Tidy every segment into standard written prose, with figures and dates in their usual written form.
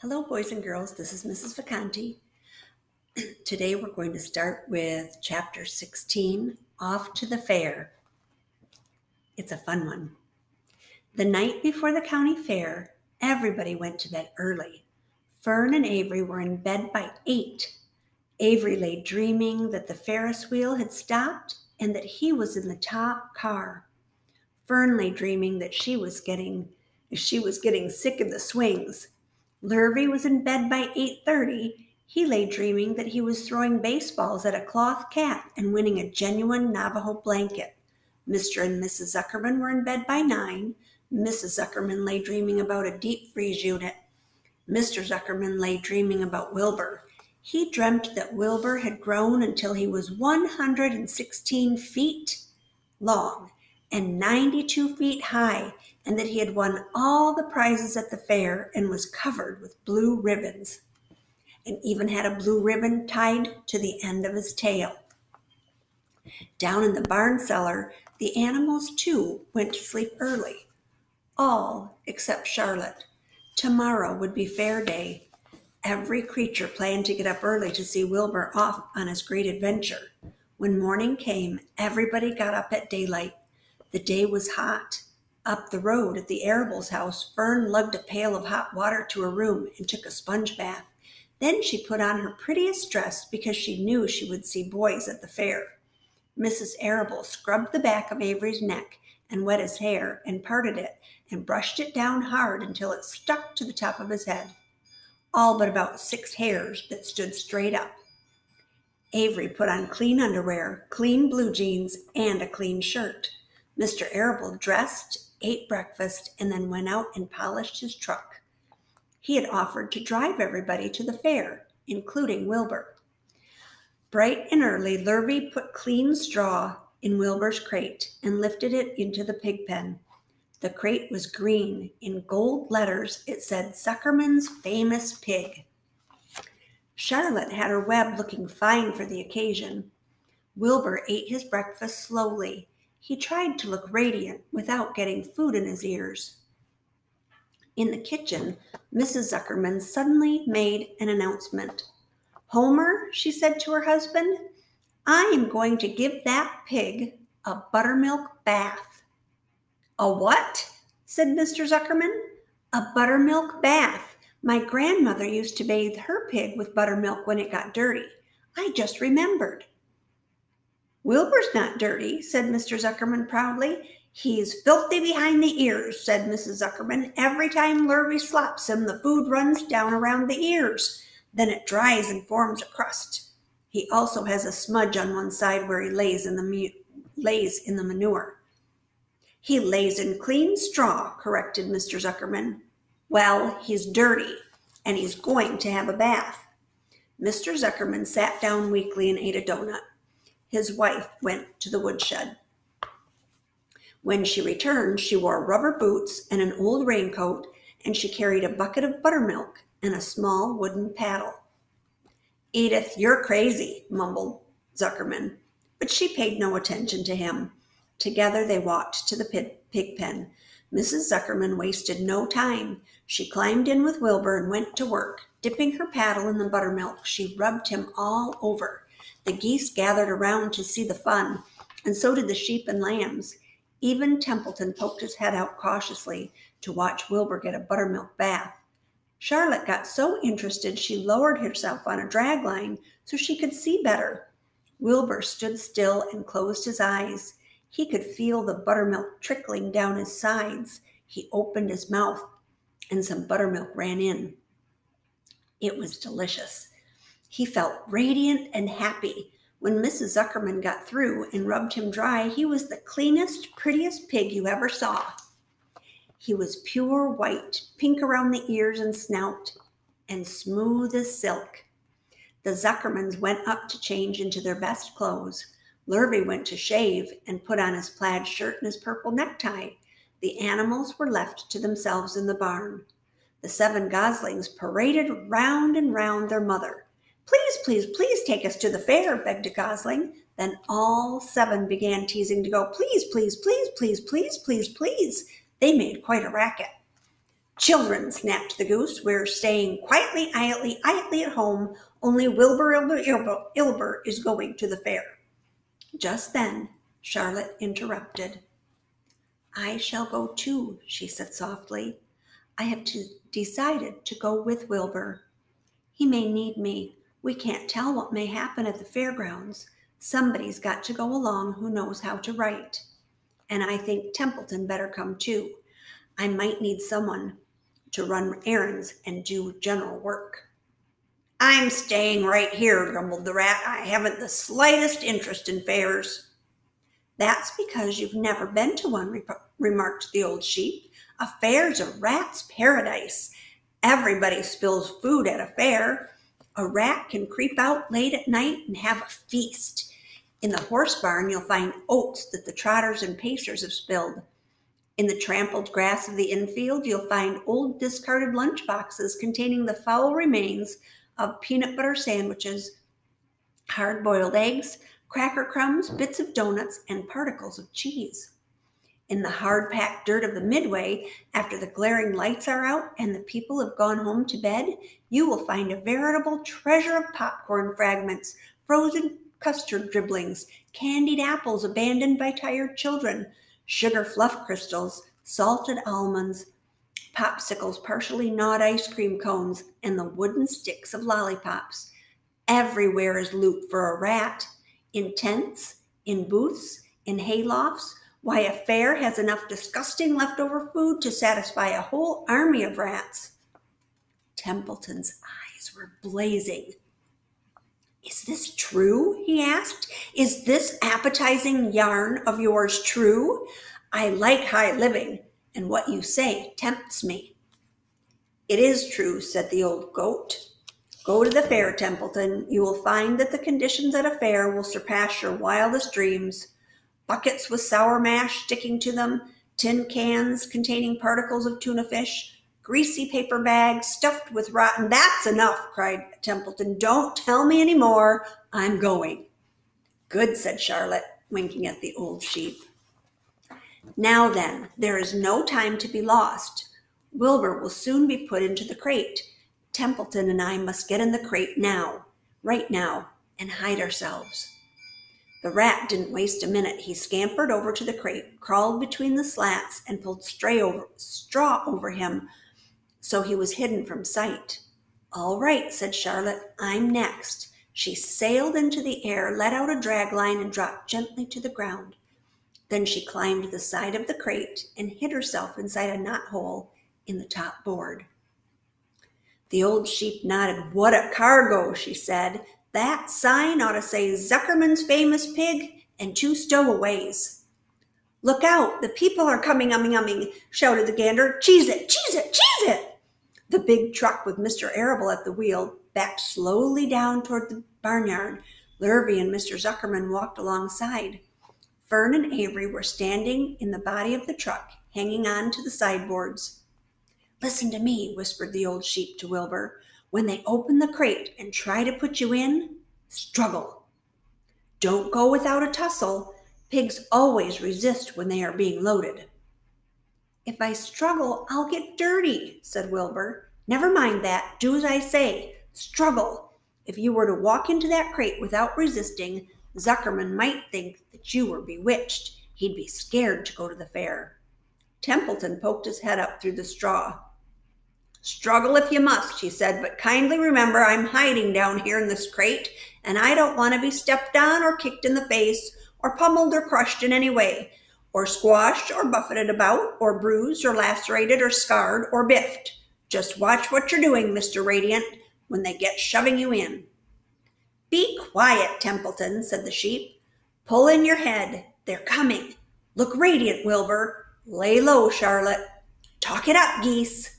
Hello, boys and girls. This is Mrs. Vacanti. Today we're going to start with Chapter 16, Off to the Fair. It's a fun one. The night before the county fair, everybody went to bed early. Fern and Avery were in bed by 8. Avery lay dreaming that the Ferris wheel had stopped and that he was in the top car. Fern lay dreaming that she was getting sick of the swings. Lurvy was in bed by 8:30. He lay dreaming that he was throwing baseballs at a cloth cat and winning a genuine Navajo blanket. Mr. and Mrs. Zuckerman were in bed by 9. Mrs. Zuckerman lay dreaming about a deep freeze unit. Mr. Zuckerman lay dreaming about Wilbur. He dreamt that Wilbur had grown until he was 116 feet long and 92 feet high, and that he had won all the prizes at the fair and was covered with blue ribbons, and even had a blue ribbon tied to the end of his tail. Down in the barn cellar, the animals too went to sleep early. All except Charlotte. Tomorrow would be fair day. Every creature planned to get up early to see Wilbur off on his great adventure. When morning came, everybody got up at daylight. The day was hot. Up the road at the Arable's house, Fern lugged a pail of hot water to her room and took a sponge bath. Then she put on her prettiest dress because she knew she would see boys at the fair. Mrs. Arable scrubbed the back of Avery's neck and wet his hair and parted it and brushed it down hard until it stuck to the top of his head, all but about 6 hairs that stood straight up. Avery put on clean underwear, clean blue jeans, and a clean shirt. Mr. Arable dressed, ate breakfast, and then went out and polished his truck. He had offered to drive everybody to the fair, including Wilbur. Bright and early, Lurvy put clean straw in Wilbur's crate and lifted it into the pig pen. The crate was green. In gold letters, it said Zuckerman's Famous Pig. Charlotte had her web looking fine for the occasion. Wilbur ate his breakfast slowly. He tried to look radiant without getting food in his ears. In the kitchen, Mrs. Zuckerman suddenly made an announcement. "Homer," she said to her husband, "I am going to give that pig a buttermilk bath." "A what?" said Mr. Zuckerman. "A buttermilk bath. My grandmother used to bathe her pig with buttermilk when it got dirty. I just remembered." "Wilbur's not dirty," said Mr. Zuckerman proudly. "He's filthy behind the ears," said Mrs. Zuckerman. "Every time Lurvy slops him, the food runs down around the ears. Then it dries and forms a crust. He also has a smudge on one side where he lays in the manure." "He lays in clean straw," corrected Mr. Zuckerman. "Well, he's dirty, and he's going to have a bath." Mr. Zuckerman sat down weakly and ate a donut. His wife went to the woodshed. When she returned, she wore rubber boots and an old raincoat, and she carried a bucket of buttermilk and a small wooden paddle. "Edith, you're crazy," mumbled Zuckerman, but she paid no attention to him. Together they walked to the pig pen. Mrs. Zuckerman wasted no time. She climbed in with Wilbur and went to work. Dipping her paddle in the buttermilk, she rubbed him all over. The geese gathered around to see the fun, and so did the sheep and lambs. Even Templeton poked his head out cautiously to watch Wilbur get a buttermilk bath. Charlotte got so interested she lowered herself on a drag line so she could see better. Wilbur stood still and closed his eyes. He could feel the buttermilk trickling down his sides. He opened his mouth, and some buttermilk ran in. It was delicious. He felt radiant and happy. When Mrs. Zuckerman got through and rubbed him dry, he was the cleanest, prettiest pig you ever saw. He was pure white, pink around the ears and snout, and smooth as silk. The Zuckermans went up to change into their best clothes. Lurvy went to shave and put on his plaid shirt and his purple necktie. The animals were left to themselves in the barn. The 7 goslings paraded round and round their mother. "Please, please, please take us to the fair," begged a gosling. Then all 7 began teasing to go. "Please, please, please, please, please, please, please." They made quite a racket. "Children," snapped the goose, "we're staying quietly, idly at home. Only Wilbur is going to the fair." Just then Charlotte interrupted. "I shall go too," she said softly. "I have decided to go with Wilbur. He may need me. We can't tell what may happen at the fairgrounds. Somebody's got to go along who knows how to write. And I think Templeton better come too. I might need someone to run errands and do general work." "I'm staying right here," grumbled the rat. "I haven't the slightest interest in fairs." "That's because you've never been to one," remarked the old sheep. "A fair's a rat's paradise. Everybody spills food at a fair. A rat can creep out late at night and have a feast. In the horse barn, you'll find oats that the trotters and pacers have spilled. In the trampled grass of the infield, you'll find old discarded lunch boxes containing the foul remains of peanut butter sandwiches, hard-boiled eggs, cracker crumbs, bits of donuts, and particles of cheese. In the hard-packed dirt of the midway, after the glaring lights are out and the people have gone home to bed, you will find a veritable treasure of popcorn fragments, frozen custard dribblings, candied apples abandoned by tired children, sugar fluff crystals, salted almonds, popsicles, partially gnawed ice cream cones, and the wooden sticks of lollipops. Everywhere is loot for a rat. In tents, in booths, in haylofts. Why, a fair has enough disgusting leftover food to satisfy a whole army of rats." Templeton's eyes were blazing. "Is this true?" he asked. "Is this appetizing yarn of yours true? I like high living, and what you say tempts me." "It is true," said the old goat. "Go to the fair, Templeton. You will find that the conditions at a fair will surpass your wildest dreams. Buckets with sour mash sticking to them, tin cans containing particles of tuna fish, greasy paper bags stuffed with rotten—" "That's enough," cried Templeton. "Don't tell me any more. I'm going." "Good," said Charlotte, winking at the old sheep. "Now then, there is no time to be lost. Wilbur will soon be put into the crate. Templeton and I must get in the crate now, right now, and hide ourselves." The rat didn't waste a minute. He scampered over to the crate, crawled between the slats, and pulled straw over him so he was hidden from sight. "All right," said Charlotte. "I'm next." She sailed into the air, let out a drag line, and dropped gently to the ground. Then she climbed the side of the crate and hid herself inside a knothole in the top board. The old sheep nodded. "What a cargo," she said. "That sign ought to say Zuckerman's Famous Pig and 2 stowaways." "Look out, the people are coming, umming," shouted the gander. "Cheese it, cheese it, cheese it!" The big truck with Mr. Arable at the wheel backed slowly down toward the barnyard. Lurvy and Mr. Zuckerman walked alongside. Fern and Avery were standing in the body of the truck, hanging on to the sideboards. "Listen to me," whispered the old sheep to Wilbur. "When they open the crate and try to put you in, struggle. Don't go without a tussle. Pigs always resist when they are being loaded." "If I struggle, I'll get dirty," said Wilbur. "Never mind that. Do as I say. Struggle. If you were to walk into that crate without resisting, Zuckerman might think that you were bewitched. He'd be scared to go to the fair." Templeton poked his head up through the straw. "Struggle if you must," he said, "but kindly remember I'm hiding down here in this crate, and I don't want to be stepped on or kicked in the face or pummeled or crushed in any way, or squashed or buffeted about or bruised or lacerated or scarred or biffed. Just watch what you're doing, Mr. Radiant, when they get shoving you in." "Be quiet, Templeton," said the sheep. "Pull in your head. They're coming. Look radiant, Wilbur. Lay low, Charlotte. Talk it up, geese."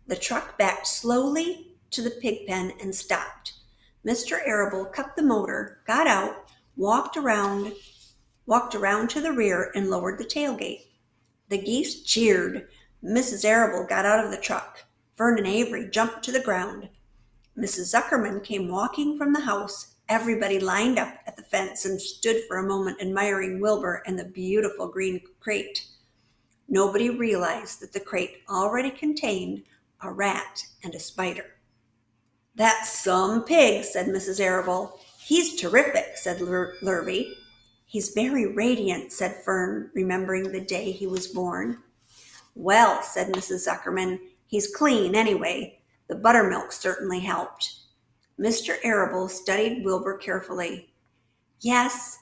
The truck backed slowly to the pig pen and stopped. Mr. Arable cut the motor, got out, walked around to the rear, and lowered the tailgate. The geese cheered. Mrs. Arable got out of the truck. Fern and Avery jumped to the ground. Mrs. Zuckerman came walking from the house. Everybody lined up at the fence and stood for a moment admiring Wilbur and the beautiful green crate. Nobody realized that the crate already contained a rat, and a spider. "That's some pig," said Mrs. Arable. "He's terrific," said Lurvy. "He's very radiant," said Fern, remembering the day he was born. "Well," said Mrs. Zuckerman, "he's clean anyway. The buttermilk certainly helped." Mr. Arable studied Wilbur carefully. "Yes,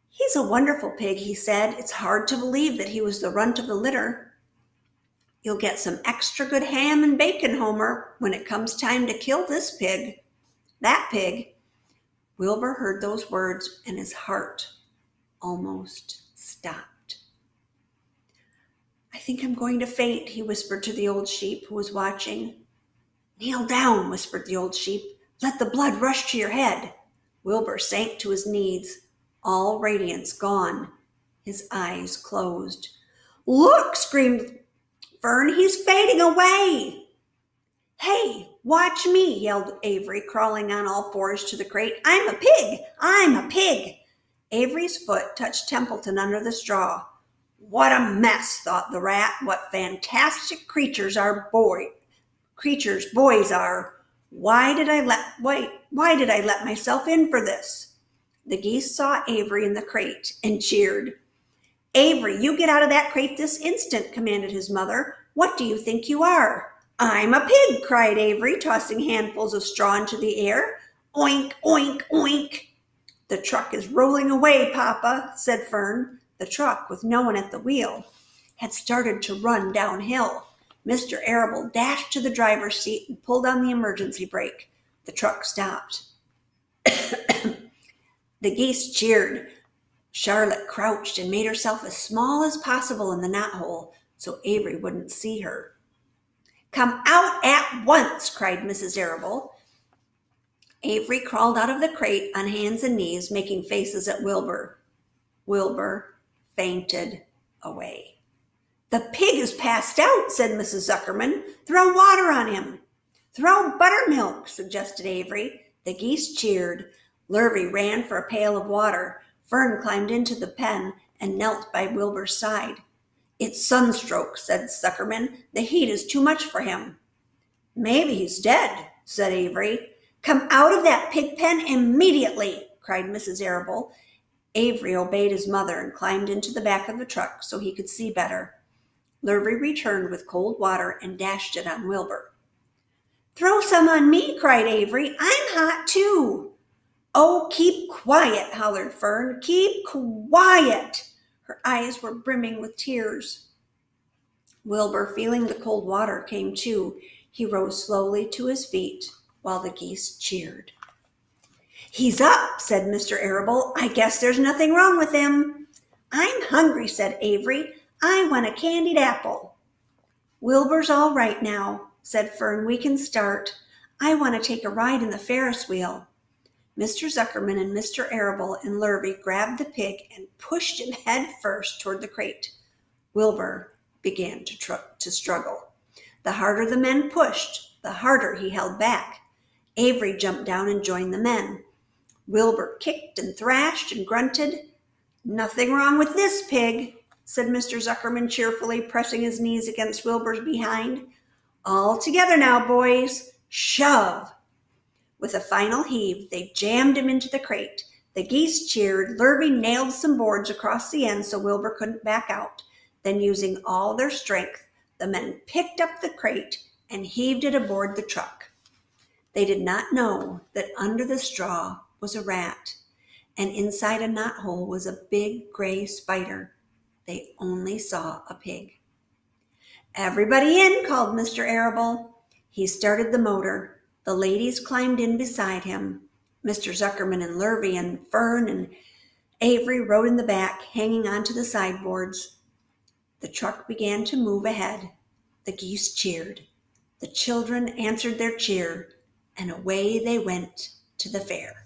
he's a wonderful pig," he said. "It's hard to believe that he was the runt of the litter." "You'll get some extra good ham and bacon, Homer, when it comes time to kill this pig. That pig." Wilbur heard those words and his heart almost stopped. "I think I'm going to faint," he whispered to the old sheep who was watching. "Kneel down," whispered the old sheep. "Let the blood rush to your head." Wilbur sank to his knees, all radiance gone. His eyes closed. "Look!" screamed Fern. "He's fading away." "Hey, watch me," yelled Avery, crawling on all fours to the crate. "I'm a pig! I'm a pig!" Avery's foot touched Templeton under the straw. "What a mess," thought the rat. "What fantastic creatures boys are. Why did I let myself in for this?" The geese saw Avery in the crate and cheered. "Avery, you get out of that crate this instant," commanded his mother. "What do you think you are?" "I'm a pig," cried Avery, tossing handfuls of straw into the air. "Oink, oink, oink." "The truck is rolling away, Papa," said Fern. The truck, with no one at the wheel, had started to run downhill. Mr. Arable dashed to the driver's seat and pulled on the emergency brake. The truck stopped. The geese cheered. Charlotte crouched and made herself as small as possible in the knothole so Avery wouldn't see her. "Come out at once," cried Mrs. Arable. Avery crawled out of the crate on hands and knees, making faces at Wilbur. Wilbur fainted away. "The pig is passed out," said Mrs. Zuckerman. "Throw water on him." "Throw buttermilk," suggested Avery. The geese cheered. Lurvy ran for a pail of water. Fern climbed into the pen and knelt by Wilbur's side. "It's sunstroke," said Zuckerman. "The heat is too much for him." "Maybe he's dead," said Avery. "Come out of that pig pen immediately," cried Mrs. Arable. Avery obeyed his mother and climbed into the back of the truck so he could see better. Lurvy returned with cold water and dashed it on Wilbur. "Throw some on me," cried Avery. "I'm hot too." "Oh, keep quiet," hollered Fern. "Keep quiet." Her eyes were brimming with tears. Wilbur, feeling the cold water, came to. He rose slowly to his feet while the geese cheered. "He's up," said Mr. Arable. "I guess there's nothing wrong with him." "I'm hungry," said Avery. "I want a candied apple." "Wilbur's all right now," said Fern. "We can start. I want to take a ride in the Ferris wheel." Mr. Zuckerman and Mr. Arable and Lurvy grabbed the pig and pushed him head first toward the crate. Wilbur began to struggle. The harder the men pushed, the harder he held back. Avery jumped down and joined the men. Wilbur kicked and thrashed and grunted. "Nothing wrong with this pig," said Mr. Zuckerman cheerfully, pressing his knees against Wilbur's behind. "All together now, boys. Shove." With a final heave, they jammed him into the crate. The geese cheered. Lurvy nailed some boards across the end so Wilbur couldn't back out. Then, using all their strength, the men picked up the crate and heaved it aboard the truck. They did not know that under the straw was a rat, and inside a knothole was a big gray spider. They only saw a pig. "Everybody in," called Mr. Arable. He started the motor. The ladies climbed in beside him. Mr. Zuckerman and Lurvy and Fern and Avery rode in the back, hanging onto the sideboards. The truck began to move ahead. The geese cheered. The children answered their cheer, and away they went to the fair.